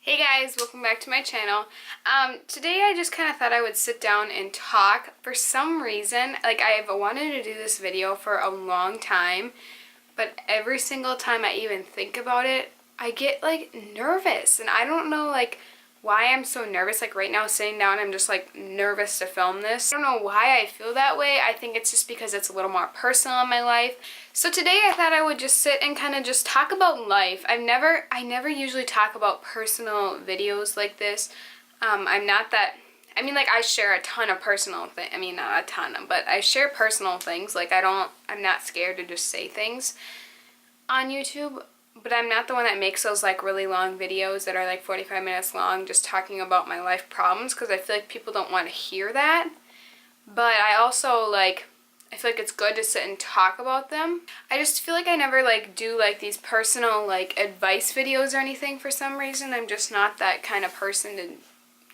Hey guys, welcome back to my channel. Today I just kind of thought I would sit down and talk. For some reason, I've wanted to do this video for a long time, but every single time I even think about it, I get nervous, and I don't know why I'm so nervous. Like right now sitting down, I'm just nervous to film this. I don't know why I feel that way. I think it's just because it's a little more personal in my life. So today I thought I would just sit and kind of just talk about life. I never usually talk about personal videos like this. I'm not that, I share a ton of personal things. Not a ton, but I share personal things. I'm not scared to just say things on YouTube. But I'm not the one that makes those really long videos that are 45 minutes long just talking about my life problems, because I feel like people don't want to hear that. But I also I feel like it's good to sit and talk about them. I just feel like I never do these personal advice videos or anything for some reason. I'm just not that kind of person to,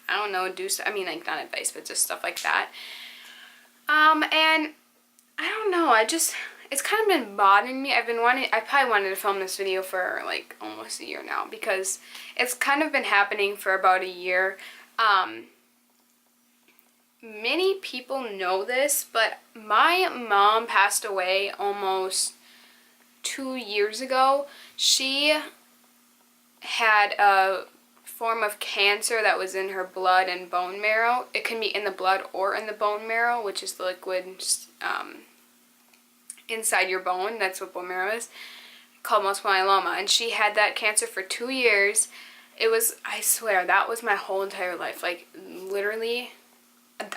I don't know, do not advice, but just stuff like that. And I don't know, it's kind of been bothering me. I probably wanted to film this video for almost a year now, because it's kind of been happening for about a year. Many people know this, but my mom passed away almost 2 years ago. She had a form of cancer that was in her blood and bone marrow. It can be in the blood or in the bone marrow, which is the liquid inside your bone. That's what bone marrow is, called multiple myeloma. And she had that cancer for 2 years. It was, I swear, that was my whole entire life. Literally,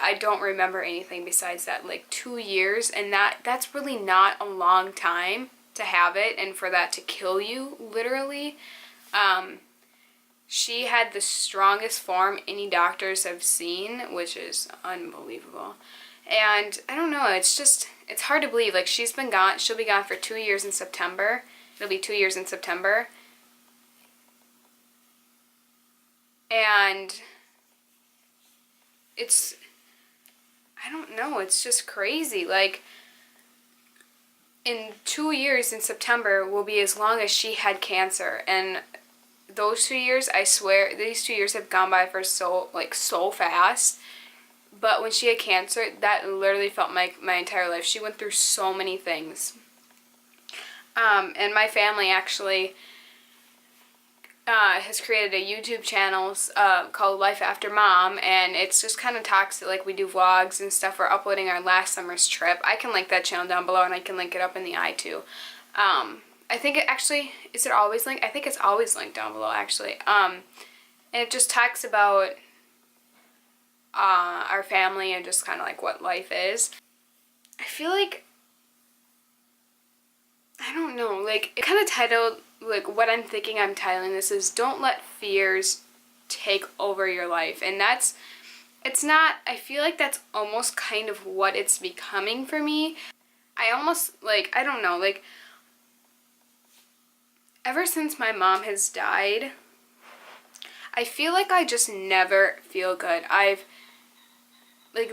I don't remember anything besides that. 2 years, and that's really not a long time to have it and for that to kill you, literally. She had the strongest form any doctors have seen, which is unbelievable. And I don't know, it's hard to believe. She'll be gone for 2 years in September. It'll be 2 years in September. And I don't know, it's just crazy. In 2 years in September will be as long as she had cancer. And those 2 years, I swear, these 2 years have gone by for so fast. But when she had cancer, that literally felt like my entire life. She went through so many things. And my family actually has created a YouTube channel called Life After Mom, and it's just kind of talks we do vlogs and stuff. We're uploading our last summer's trip. I can link that channel down below, and I can link it up in the eye too. I think it actually, is it always linked? I think it's always linked down below actually. And it just talks about our family and just kind of what life is. I feel I don't know, it kind of titled, what I'm thinking I'm titling this is Don't Let Fears Take Over Your Life. And it's not, I feel like that's almost kind of what it's becoming for me. I almost, I don't know, ever since my mom has died, I feel like I just never feel good.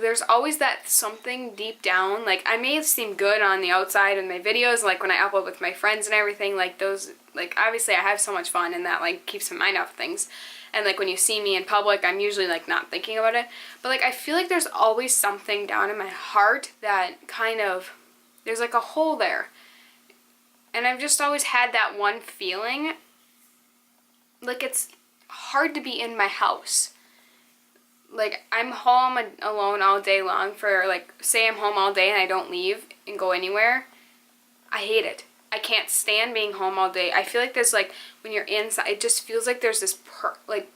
There's always that something deep down. I may seem good on the outside in my videos, when I upload with my friends and everything, those, obviously I have so much fun, and that, keeps my mind off things. And, when you see me in public, I'm usually, not thinking about it. But, I feel like there's always something down in my heart that kind of, there's, a hole there. And I've just always had that one feeling. It's hard to be in my house. I'm home alone all day long for, say I'm home all day and I don't leave and go anywhere. I hate it. I can't stand being home all day. I feel like there's, when you're inside, it just feels like there's this,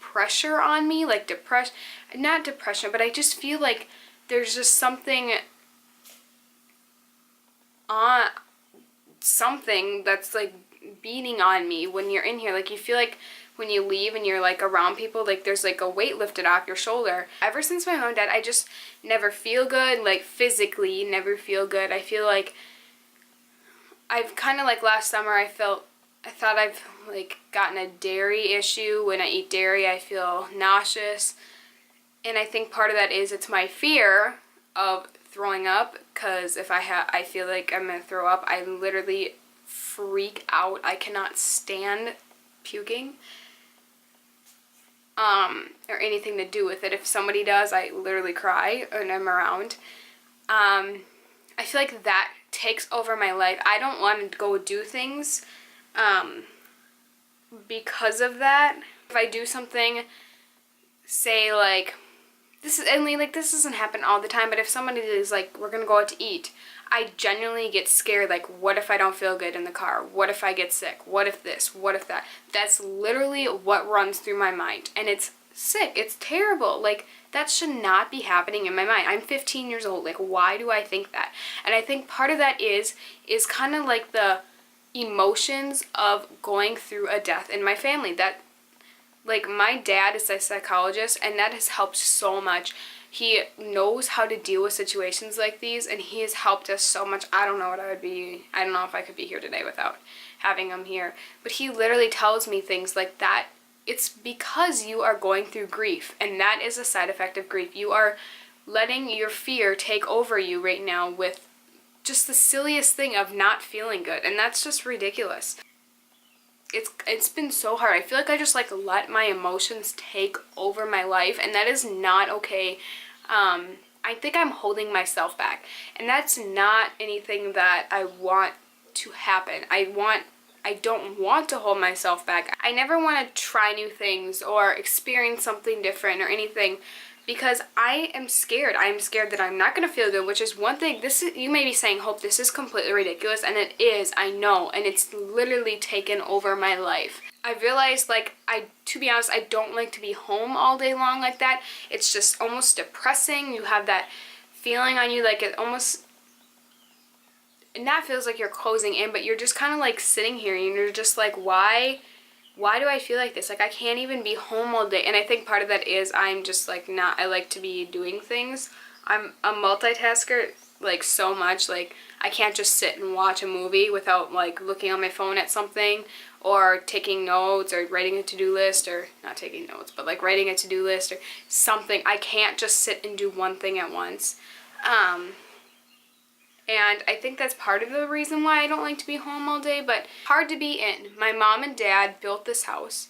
pressure on me, depression, not depression, but I just feel like there's just something that's, beating on me when you're in here. You feel when you leave and you're around people, there's a weight lifted off your shoulder. Ever since my mom died, I just never feel good, physically never feel good. I feel I've kind of last summer I thought I've gotten a dairy issue. When I eat dairy I feel nauseous, and I think part of that is it's my fear of throwing up, because if I feel like I'm gonna throw up, I literally freak out. I cannot stand puking. or anything to do with it. If somebody does, I literally cry and I'm around. I feel like that takes over my life. I don't want to go do things because of that. If I do something, say like, this is, I mean, like, this doesn't happen all the time, but if somebody is like, we're gonna go out to eat, I genuinely get scared, like, what if I don't feel good in the car? What if I get sick? What if this? What if that? That's literally what runs through my mind, and it's sick. It's terrible. Like, that should not be happening in my mind. I'm 15 years old. Like, why do I think that? And I think part of that is kind of like the emotions of going through a death in my family. That, like, my dad is a psychologist, and that has helped so much. He knows how to deal with situations like these, and he has helped us so much. I don't know what I would be, I don't know if I could be here today without having him here. But he literally tells me things like that. It's because you are going through grief, and that is a side effect of grief. You are letting your fear take over you right now with just the silliest thing of not feeling good, and that's just ridiculous. It's been so hard. I feel like I just like let my emotions take over my life, and that is not okay. I think I'm holding myself back, and that's not anything that I want to happen. I don't want to hold myself back. I never want to try new things or experience something different or anything, because I am scared. I am scared that I'm not going to feel good, which is one thing. This is, you may be saying, Hope, this is completely ridiculous, and it is, I know, and it's literally taken over my life. I realized, like, to be honest, I don't like to be home all day long like that. It's just almost depressing. You have that feeling on you, like it almost, and that feels like you're closing in, but you're just kind of like sitting here and you're just like, why do I feel like this? Like, I can't even be home all day. And I think part of that is I'm just like not, I like to be doing things. I'm a multitasker, like, so much. Like, I can't just sit and watch a movie without like looking on my phone at something or taking notes or writing a to-do list, or not taking notes, but like writing a to-do list or something. I can't just sit and do one thing at once. And I think that's part of the reason why I don't like to be home all day, but hard to be in. My mom and dad built this house.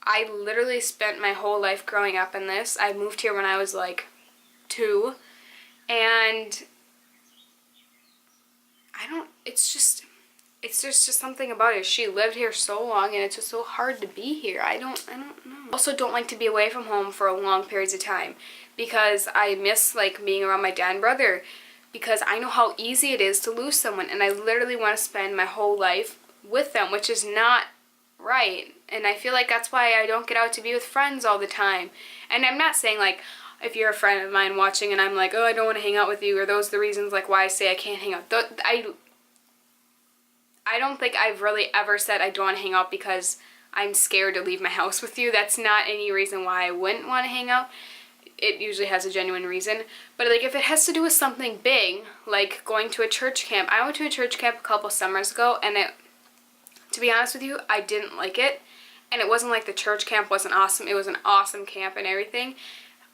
I literally spent my whole life growing up in this. I moved here when I was like 2, and it's just something about it. She lived here so long, and it's just so hard to be here. I don't know. Also don't like to be away from home for long periods of time, because I miss like being around my dad and brother, because I know how easy it is to lose someone, and I literally want to spend my whole life with them, which is not right. And I feel like that's why I don't get out to be with friends all the time. And I'm not saying like, if you're a friend of mine watching and I'm like, oh, I don't want to hang out with you, or those are the reasons like why I say I can't hang out. I don't think I've really ever said I don't want to hang out because I'm scared to leave my house with you. That's not any reason why I wouldn't want to hang out. It usually has a genuine reason. But like, if it has to do with something big, like going to a church camp. I went to a church camp a couple summers ago, and to be honest with you, I didn't like it. And it wasn't like the church camp wasn't awesome. It was an awesome camp and everything.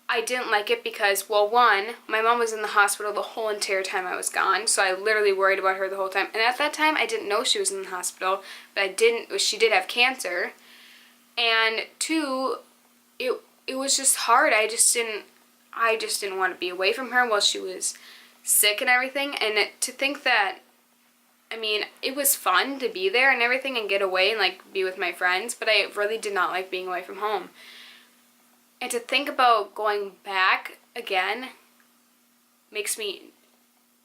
I didn't like it because, well, one, my mom was in the hospital the whole entire time I was gone, so I literally worried about her the whole time. And at that time, I didn't know she was in the hospital, but she did have cancer. And two, it was just hard. I just didn't want to be away from her while she was sick and everything. And to think that, I mean, it was fun to be there and everything and get away and like be with my friends, but I really did not like being away from home. And to think about going back again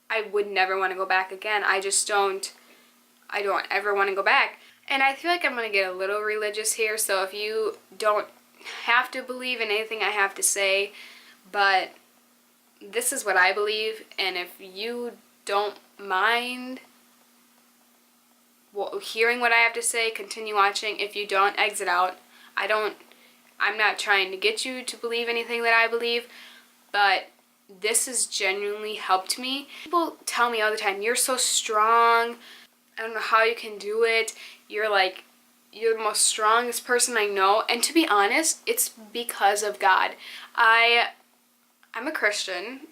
I would never want to go back again. I don't ever want to go back. And I feel like I'm going to get a little religious here, so if you don't have to believe in anything I have to say, but this is what I believe, and if you don't mind hearing what I have to say, continue watching. If you don't, exit out. I'm not trying to get you to believe anything that I believe, but this has genuinely helped me. People tell me all the time, you're so strong, I don't know how you can do it, you're the most strongest person I know. And to be honest, it's because of God. I'm a Christian.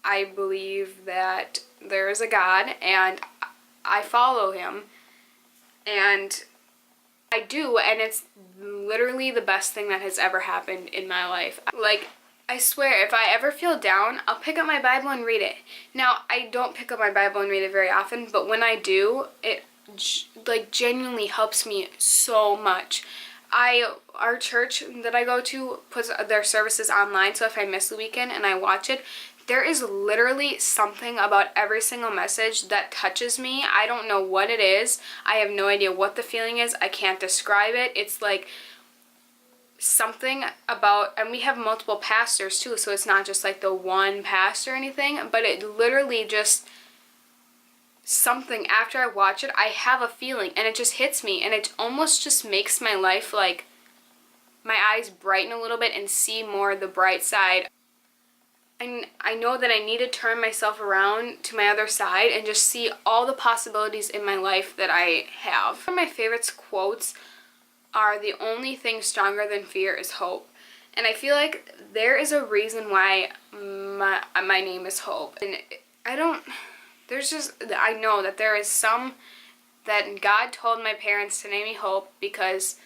I believe that there is a God, and I follow him. And I do, and it's literally the best thing that has ever happened in my life. Like, I swear, if I ever feel down, I'll pick up my Bible and read it. Now, I don't pick up my Bible and read it very often, but when I do, it like genuinely helps me so much. Our church that I go to puts their services online, so if I miss the weekend and I watch it, there is literally something about every single message that touches me. I don't know what it is. I have no idea what the feeling is. I can't describe it. It's like something about, and we have multiple pastors too, so it's not just like the one pastor or anything, but it literally just, something after I watch it, I have a feeling and it just hits me, and it almost just makes my life, like, my eyes brighten a little bit and see more of the bright side. And I know that I need to turn myself around to my other side and just see all the possibilities in my life that I have. One of my favorite quotes are, "The only thing stronger than fear is hope." And I feel like there is a reason why my name is Hope. And I know that there is that God told my parents to name me Hope because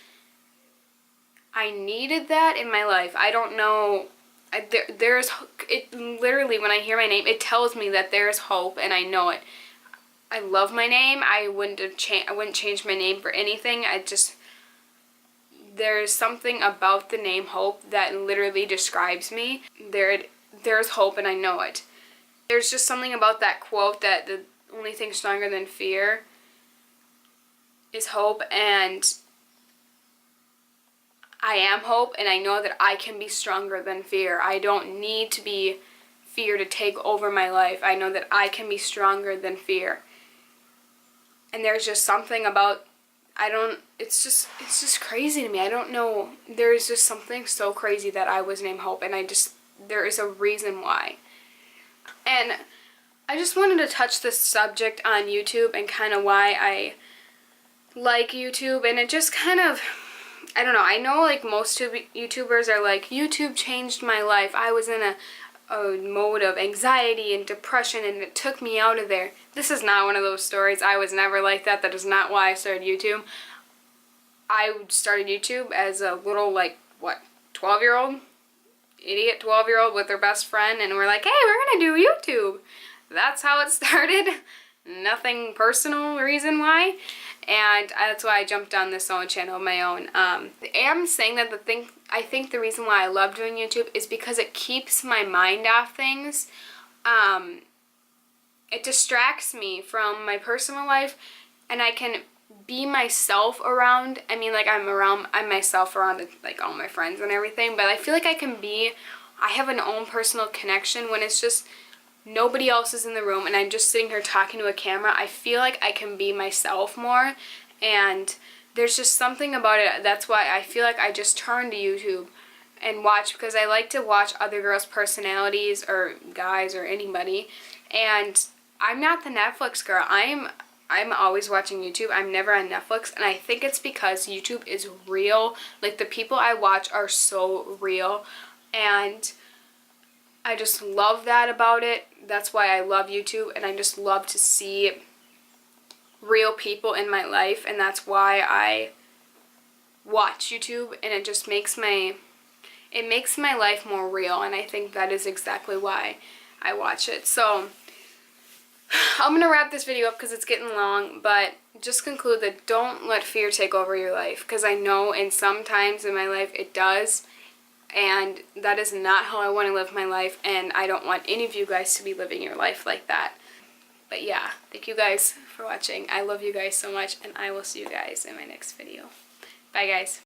I needed that in my life. I don't know. It literally, when I hear my name, it tells me that there's hope, and I know it. I love my name. I wouldn't change my name for anything. There's something about the name Hope that literally describes me. There's hope, and I know it. There's just something about that quote that the only thing stronger than fear is hope, and I am hope, and I know that I can be stronger than fear. I don't need to be fear to take over my life. I know that I can be stronger than fear. And there's just something about, it's just crazy to me. I don't know. There's just something so crazy that I was named Hope, and there is a reason why. And I just wanted to touch this subject on YouTube and kind of why I like YouTube, and it just kind of, I don't know. I know, like, most YouTubers are like, YouTube changed my life. I was in a mode of anxiety and depression, and it took me out of there. This is not one of those stories. I was never like that. That is not why I started YouTube. I started YouTube as a little, 12-year-old? Idiot 12-year-old with her best friend, and we're like, hey, we're gonna do YouTube. That's how it started. Nothing personal reason why. And that's why I jumped on this own channel of my own. I am saying that I think the reason why I love doing YouTube is because it keeps my mind off things. It distracts me from my personal life, and I can be myself around. I mean, like, I'm myself around, like, all my friends and everything, but I feel like I have an own personal connection when it's just nobody else is in the room and I'm just sitting here talking to a camera. I feel like I can be myself more, and there's just something about it. That's why I feel like I just turn to YouTube and watch, because I like to watch other girls' personalities, or guys, or anybody. And I'm not the Netflix girl. I'm always watching YouTube. I'm never on Netflix, and I think it's because YouTube is real. Like, the people I watch are so real, and I just love that about it. That's why I love YouTube, and I just love to see real people in my life, and that's why I watch YouTube, and it just makes my life more real, and I think that is exactly why I watch it. So I'm going to wrap this video up because it's getting long, but just conclude that don't let fear take over your life, because I know in some times in my life it does, and that is not how I want to live my life, and I don't want any of you guys to be living your life like that. But yeah, thank you guys for watching. I love you guys so much, and I will see you guys in my next video. Bye, guys.